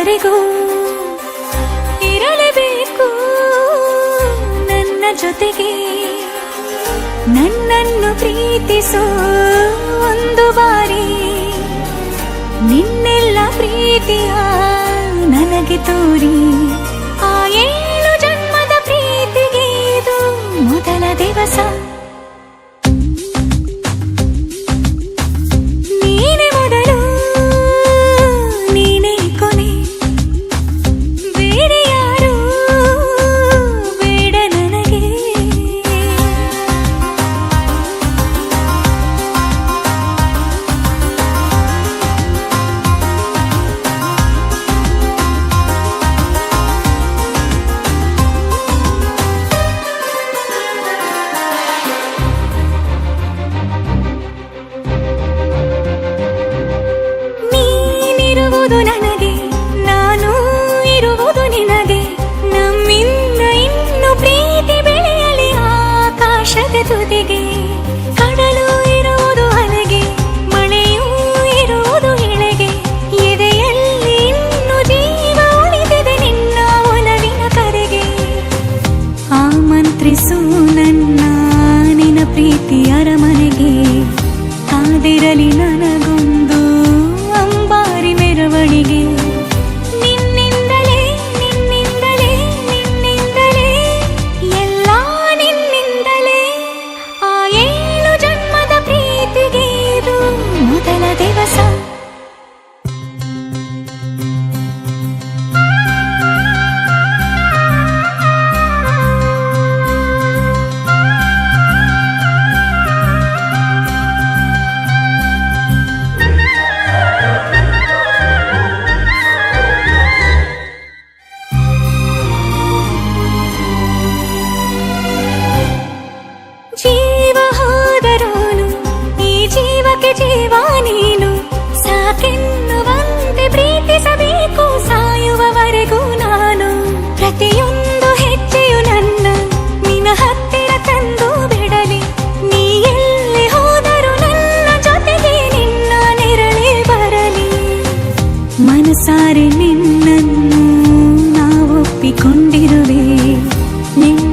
ಸಾಯುವವರೆಗೂ ಇರಲೇಬೇಕು ನನ್ನ ಜೊತೆಗೆ. ನನ್ನನ್ನು ಪ್ರೀತಿಸೋ ಒಂದು ಬಾರಿ ನಿನ್ನೆಲ್ಲ ಪ್ರೀತಿಯ ನನಗೆ ತೋರಿ. ಆ 7 ಜನ್ಮದ ಪ್ರೀತಿಗೆ ಇದು ಮೊದಲ ದಿವಸ. ನೀನೇ ಮೊದಲು ನೀನೇ ಕೊನೆ, ಬೇರೆ ಯಾರು ಬೇಡ ನನಗೆ. ನೀನಿರುವುದು ನನಗೆ, ನಾನು ಇರುವುದು ನಿನಗೆ. ನಮ್ಮಿಂದ ಇನ್ನು ಪ್ರೀತಿ ಬೆಳೆಯಲಿ ಆಕಾಶದ ತುದಿಗೆ. ಕಡಲು ಇರುವುದು ಅಲೆಗೆ, ಮಳೆಯೂ ಇರುವುದು ಎಳೆಗೆ. ಎದೆಯಲ್ಲಿ ಇನ್ನು ಜೀವ ಉಳಿದಿದೆ ನಿನ್ನ ಒಲವಿನ ಕರೆಗೆ. ಆಮಂತ್ರಿಸು ನನ್ನ ನಿನ್ನ ಪ್ರೀತಿ ಅರಮನೆಗೆ. ಕಾದಿರಲಿ ನನಗೊಂದು ಅಂಬಾರಿ ಮೆರವಣಿಗೆ. ನಿನ್ನಿಂದಲೇ ನಿನ್ನಿಂದಲೇ ನಿನ್ನಿಂದಲೇ ಎಲ್ಲ ನಿನ್ನಿಂದಲೇ. ಆ 7 ಜನ್ಮದ ಪ್ರೀತಿಗೆ ಇದು ಮೊದಲ ದಿವಸ. ಜೀವ ಹೋದರೋನು ಈ ಜೀವಕ್ಕೆ ಜೀವ ನೀನು. ಸಾಕೆನ್ನುವಂತೆ ಪ್ರೀತಿಸಬೇಕು ಸಾಯುವವರೆಗೂ ನಾನು. ಪ್ರತಿಯೊಂದು ಹೆಜ್ಜೆಯು ನನ್ನ ನಿನ್ನ ಹತ್ತಿರ ತಂದು ಬಿಡಲಿ. ನೀ ಎಲ್ಲಿ ಹೋದರೂ ನನ್ನ ಜೊತೆಗೆ ನಿನ್ನ ನೆರಳೇ ಬರಲಿ. ಮನಸಾರೆ ನಿನ್ನನ್ನು ನಾವು ಒಪ್ಪಿಕೊಂಡಿರುವೆ. ನಿನ್ನ